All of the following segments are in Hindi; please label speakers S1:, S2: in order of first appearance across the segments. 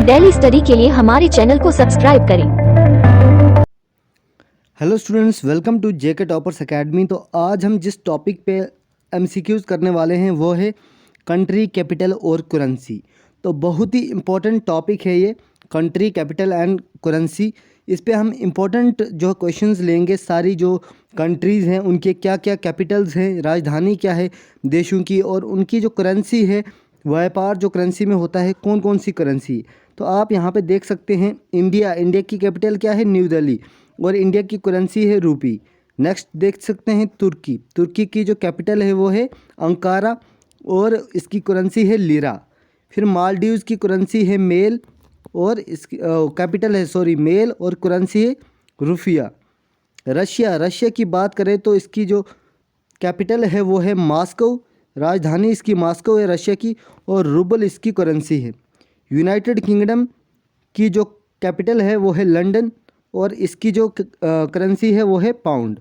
S1: डेली स्टडी के लिए हमारे चैनल को सब्सक्राइब करें।
S2: Hello students, welcome to JK Toppers Academy. तो आज हम जिस टॉपिक पे एमसीक्यूज़ करने वाले हैं वो है कंट्री कैपिटल और करेंसी। तो बहुत ही इम्पोर्टेंट टॉपिक है ये, कंट्री कैपिटल एंड करेंसी। इस पे हम इम्पोर्टेंट जो क्वेश्चंस लेंगे, सारी जो कंट्रीज़ हैं उनके क्या क्या कैपिटल्स हैं, राजधानी क्या है देशों की, और उनकी जो करेंसी है, व्यापार जो करेंसी में होता है, कौन कौन सी करेंसी। तो आप यहाँ पे देख सकते हैं इंडिया की कैपिटल क्या है, न्यू दिल्ली, और इंडिया की करेंसी है रूपी। नेक्स्ट देख सकते हैं तुर्की की जो कैपिटल है वो है अंकारा और इसकी करेंसी है लीरा। फिर मालदीव्स की करेंसी है मेल और इसकी कैपिटल है मेल और करेंसी है रुपया। रशिया की बात करें तो इसकी जो कैपिटल है वो है मॉस्को, राजधानी इसकी मॉस्को है रशिया की, और रूबल इसकी करेंसी है। यूनाइटेड किंगडम की जो कैपिटल है वो है लंदन और इसकी जो करेंसी है वो है पाउंड।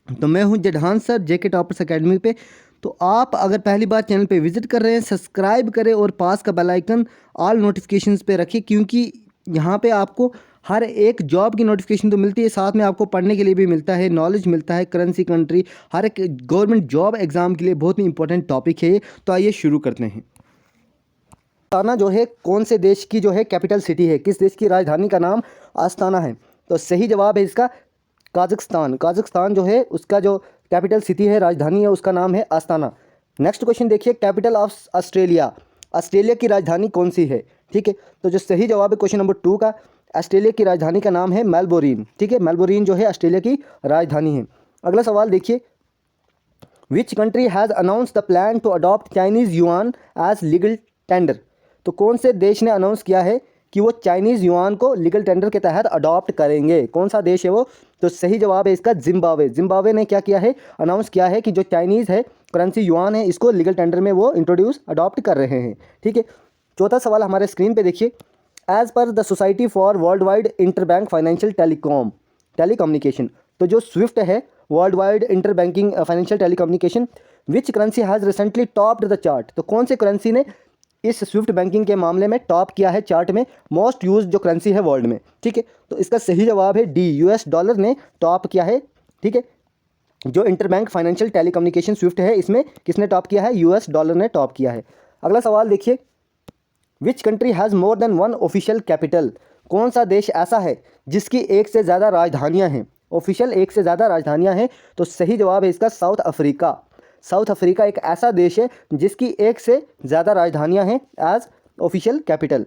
S2: तो मैं हूं जेठान सर, जेके टॉपर्स एकेडमी पे। तो आप अगर पहली बार चैनल पे विजिट कर रहे हैं, सब्सक्राइब करें और पास का बेल आइकन ऑल नोटिफिकेशंस पे रखें, क्योंकि यहाँ पे आपको हर एक जॉब की नोटिफिकेशन तो मिलती है, साथ में आपको पढ़ने के लिए भी मिलता है, नॉलेज मिलता है, करेंसी, कंट्री, हर एक गवर्नमेंट जॉब एग्ज़ाम के लिए बहुत ही इंपॉर्टेंट टॉपिक है ये। तो आइए शुरू करते हैं। आस्ताना जो है कौन से देश की जो है कैपिटल सिटी है, किस देश की राजधानी का नाम आस्ताना है? तो सही जवाब है इसका काज़ाख्स्तान जो है उसका जो कैपिटल सिटी है, राजधानी है, उसका नाम है आस्ताना। नेक्स्ट क्वेश्चन देखिए, कैपिटल ऑफ ऑस्ट्रेलिया की राजधानी कौन सी है? ठीक है, तो जो सही जवाब है क्वेश्चन नंबर 2 का, ऑस्ट्रेलिया की राजधानी का नाम है मेलबोर्न। ठीक है, मेलबोर्न जो है ऑस्ट्रेलिया की राजधानी है। अगला सवाल देखिए, which country has announce the plan to adopt Chinese yuan as legal tender? तो कौन से देश ने अनाउंस किया है कि वो चाइनीज़ युआन को लीगल टेंडर के तहत अडॉप्ट करेंगे? कौन सा देश है वो? तो सही जवाब है इसका जिम्बाब्वे ने क्या किया है, अनाउंस किया है कि जो चाइनीज़ है करेंसी युआन है, इसको लीगल टेंडर में वो अडॉप्ट कर रहे हैं। ठीक है, चौथा सवाल हमारे स्क्रीन पे देखिए, as per the society for world wide interbank financial telecommunication, तो जो स्विफ्ट है, world wide inter banking financial telecommunication, which currency has recently topped the chart? तो कौन से करेंसी ने इस स्विफ्ट बैंकिंग के मामले में टॉप किया है चार्ट में, मोस्ट यूज जो करेंसी है वर्ल्ड में? ठीक है, तो इसका सही जवाब है डी, यूएस डॉलर ने टॉप किया है। ठीक है, जो इंटरबैंक फाइनेंशियल टेलीकम्युनिकेशन स्विफ्ट है, इसमें किसने टॉप किया है? यूएस डॉलर ने टॉप किया है। अगला सवाल देखिए, which country has more than one official capital? कौन सा देश ऐसा है जिसकी एक से ज़्यादा राजधानियाँ हैं, ऑफिशियल एक से ज़्यादा राजधानियाँ हैं? तो सही जवाब है इसका साउथ अफ्रीका एक ऐसा देश है जिसकी एक से ज़्यादा राजधानियां हैं एज ऑफिशियल कैपिटल।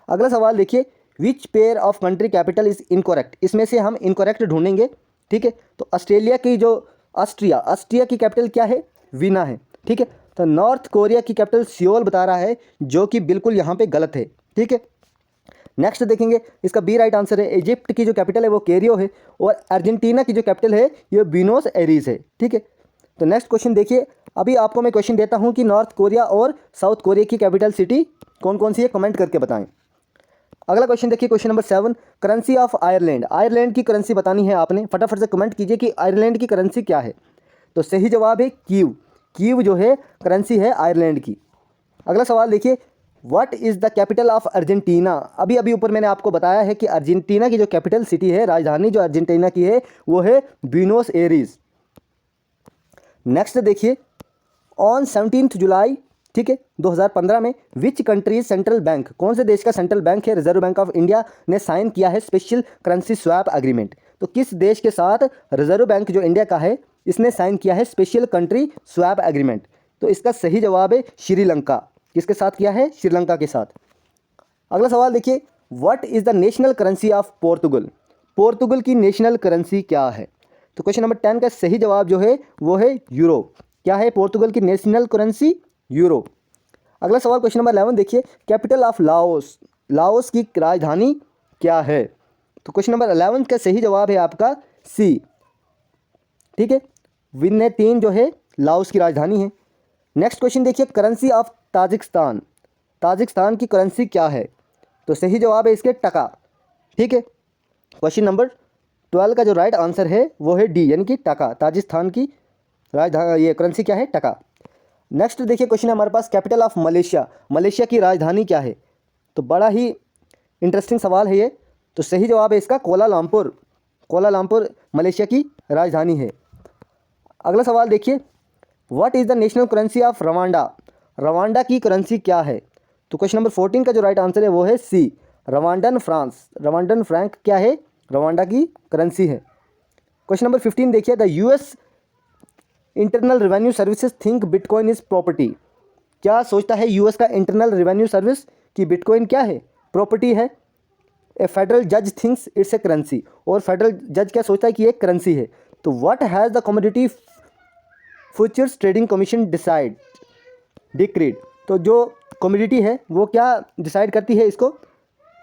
S2: अगला सवाल देखिए, which pair of country capital is incorrect? इसमें से हम इनकरेक्ट ढूंढेंगे। ठीक है, तो ऑस्ट्रिया की कैपिटल क्या है? वीना है। ठीक है, तो नॉर्थ कोरिया की कैपिटल सियोल बता रहा है, जो कि बिल्कुल यहाँ पे गलत है। ठीक है, नेक्स्ट देखेंगे, इसका बी राइट आंसर है। इजिप्ट की जो कैपिटल है वो केरियो है, और अर्जेंटीना की जो कैपिटल है ये ब्यूनोस एरीज है। ठीक है, तो नेक्स्ट क्वेश्चन देखिए, अभी आपको मैं क्वेश्चन देता हूं कि नॉर्थ कोरिया और साउथ कोरिया की कैपिटल सिटी कौन कौन सी है, कमेंट करके बताएं। अगला क्वेश्चन देखिए, question number 7, currency of Ireland की करेंसी बतानी है आपने। फटाफट से कमेंट कीजिए कि आयरलैंड की करेंसी क्या है। तो सही जवाब है कीव जो है करेंसी है आयरलैंड की। अगला सवाल देखिए, what is the capital of Argentina? अभी ऊपर मैंने आपको बताया है कि अर्जेंटीना की जो कैपिटल सिटी है, राजधानी जो अर्जेंटीना की है वो है ब्यूनोस एरीज। नेक्स्ट देखिए, ऑन 17 जुलाई, ठीक है, 2015 में विच कंट्रीज सेंट्रल बैंक, कौन से देश का सेंट्रल बैंक है, रिजर्व बैंक ऑफ इंडिया ने साइन किया है स्पेशल करेंसी स्वैप एग्रीमेंट? तो किस देश के साथ रिजर्व बैंक जो इंडिया का है इसने साइन किया है स्पेशल कंट्री स्वैप एग्रीमेंट? तो इसका सही जवाब है श्रीलंका। किसके साथ किया है? श्रीलंका के साथ। अगला सवाल देखिए, what is the national currency of Portugal की नेशनल करेंसी क्या है? तो क्वेश्चन नंबर 10 का सही जवाब जो है वो है यूरो। क्या है पोर्तुगल की नेशनल करेंसी? यूरो। अगला सवाल क्वेश्चन नंबर 11 देखिए, कैपिटल ऑफ लाओस की राजधानी क्या है? तो क्वेश्चन नंबर 11 का सही जवाब है आपका सी। ठीक है, वियतनाम जो है लाओस की राजधानी है। नेक्स्ट क्वेश्चन देखिए, करेंसी ऑफ ताजिकिस्तान की करेंसी क्या है? तो सही जवाब है इसके टका। ठीक है, क्वेश्चन नंबर 12 का जो राइट आंसर है वो है डी, यानी कि टका। ताजिकिस्तान की राजधानी, ये करेंसी क्या है? टका। नेक्स्ट देखिए क्वेश्चन हमारे पास, कैपिटल ऑफ मलेशिया की राजधानी क्या है? तो बड़ा ही इंटरेस्टिंग सवाल है ये। तो सही जवाब है इसका कोलालमपुर। कोलालमपुर मलेशिया की राजधानी है। अगला सवाल देखिए, what is the national currency of Rwanda? Rwanda की करेंसी क्या है? तो क्वेश्चन नंबर 14 का जो राइट आंसर है वो है सी, रवांडन फ्रांस। रवांडन फ्रैंक क्या है? रवांडा की करेंसी है। क्वेश्चन नंबर 15 देखिए, the US internal revenue services think bitcoin is property. क्या सोचता है यूएस का इंटरनल रेवेन्यू सर्विस कि बिटकॉइन क्या है? प्रॉपर्टी है। ए फेडरल जज थिंक्स इट्स ए करेंसी, और फेडरल जज क्या सोचता है कि एक करेंसी है। तो what has the commodity futures trading commission decreed? तो जो कमोडिटी है वो क्या डिसाइड करती है इसको?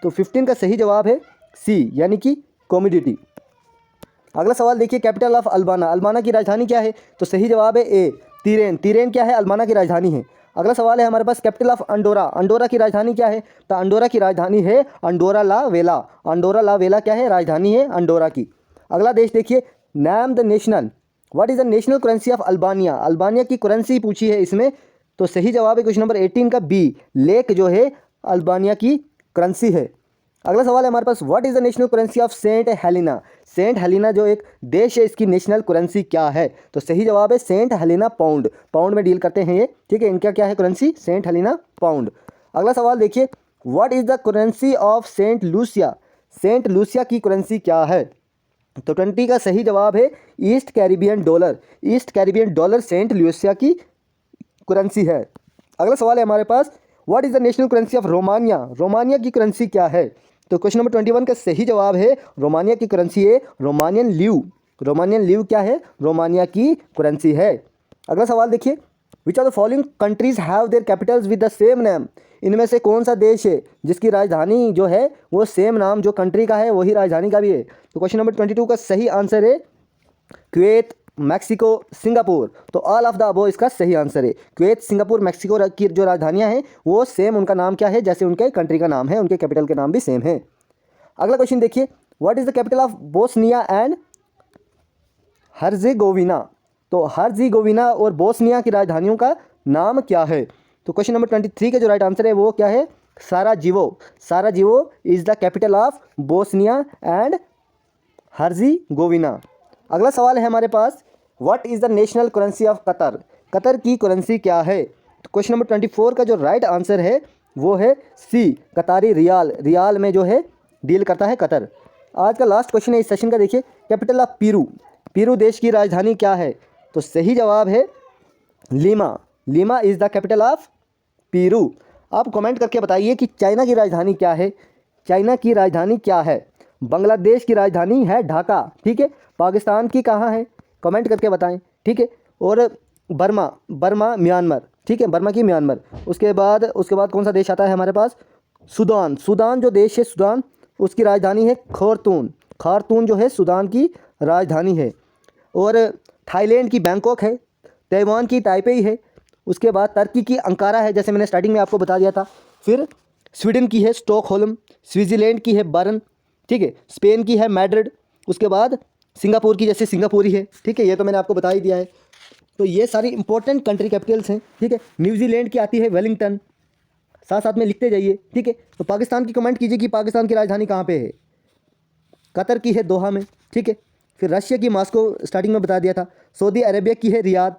S2: तो 15 का सही जवाब है सी, यानी कि कमोडिटी। अगला सवाल देखिए, कैपिटल ऑफ अल्बाना। अल्बाना की राजधानी क्या है? तो सही जवाब है ए, तिरेन। तिरेन क्या है? अल्बाना की राजधानी है। अगला सवाल है हमारे पास, कैपिटल ऑफ अंडोरा। अंडोरा की राजधानी क्या है? तो अंडोरा की राजधानी है अंडोरा ला वेला। अंडोरा ला वेला क्या है? राजधानी है अंडोरा की। अगला देश देखिए, नाम the national, what is the national currency of Albania? Albania की करेंसी पूछी है इसमें। तो सही जवाब है क्वेश्चन नंबर 18 का बी, लेक जो है अल्बानिया की करेंसी है। अगला सवाल है हमारे पास, what is the national currency of Saint Helena? Saint Helena जो एक देश है, इसकी नेशनल करेंसी क्या है? तो सही जवाब है सेंट हेलेना पाउंड। पाउंड में डील करते हैं ये, ठीक है। इनका क्या है करेंसी? Saint Helena pound. अगला सवाल देखिए, what is the currency of Saint Lucia? Saint Lucia की करेंसी क्या है? तो 20 का सही जवाब है East Caribbean dollar. East Caribbean dollar Saint Lucia की करेंसी है। अगला सवाल है हमारे पास, what is the national currency of Romania? Romania की करेंसी क्या है? तो क्वेश्चन नंबर 21 का सही जवाब है रोमानिया की करेंसी है रोमानियन ल्यू। रोमानियन ल्यू क्या है? रोमानिया की करेंसी है। अगला सवाल देखिए, which are the following countries have their capitals with the same name? इनमें से कौन सा देश है जिसकी राजधानी जो है वो सेम नाम जो कंट्री का है वही राजधानी का भी है? तो क्वेश्चन नंबर 22 का सही आंसर है कुवैत, मैक्सिको, सिंगापुर। तो ऑल ऑफ द अबव इसका सही आंसर है। कुवैत, सिंगापुर, मैक्सिको की जो राजधानियां हैं वो सेम, उनका नाम क्या है जैसे उनके कंट्री का नाम है, उनके कैपिटल के नाम भी सेम है। अगला क्वेश्चन देखिए, what is the capital of Bosnia and Herzegovina? तो हर्जेगोविना और बोस्निया की राजधानियों का नाम क्या है? तो क्वेश्चन नंबर 23 का जो राइट आंसर है वो क्या है? Sarajevo. Sarajevo is the capital of Bosnia and Herzegovina. अगला सवाल है हमारे पास, what is the national currency of Qatar? Qatar की करेंसी क्या है? तो क्वेश्चन नंबर 24 का जो राइट आंसर है वो है सी, कतारी रियाल। रियाल में जो है डील करता है कतर। आज का लास्ट क्वेश्चन है इस सेशन का, देखिए, कैपिटल ऑफ पेरू। पेरू देश की राजधानी क्या है? तो सही जवाब है Lima. Lima is the capital of Peru. आप कमेंट करके बताइए कि चाइना की राजधानी क्या है? चाइना की राजधानी क्या है? बांग्लादेश की राजधानी है ढाका, ठीक है। पाकिस्तान की कहाँ है? कमेंट करके बताएं, ठीक है। और बर्मा, बर्मा म्यांमार, ठीक है, बर्मा की म्यांमार। उसके बाद कौन सा देश आता है हमारे पास? सूडान। सूडान जो देश है सूडान, उसकी राजधानी है खार्तूम। खार्तूम जो है सूडान की राजधानी है। और थाईलैंड की बैंकॉक है। ताइवान की ताइपेई है। उसके बाद टर्की की अंकारा है, जैसे मैंने स्टार्टिंग में आपको बता दिया था। फिर स्वीडन की है स्टॉकहोल्म। स्विट्ज़रलैंड की है बर्न, ठीक है। स्पेन की है मैड्रिड। उसके बाद सिंगापुर की जैसे सिंगापुरी है, ठीक है, ये तो मैंने आपको बता ही दिया है। तो ये सारी इंपॉर्टेंट कंट्री कैपिटल्स हैं, ठीक है। न्यूजीलैंड की आती है वेलिंगटन, साथ साथ में लिखते जाइए, ठीक है। तो पाकिस्तान की कमेंट कीजिए कि पाकिस्तान की राजधानी कहाँ पे है? कतर की है दोहा में, ठीक है। फिर रशिया की मॉस्को स्टार्टिंग में बता दिया था। सऊदी अरेबिया की है रियाद,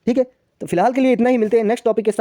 S2: ठीक है। तो फिलहाल के लिए इतना ही, मिलते हैं नेक्स्ट टॉपिक के साथ।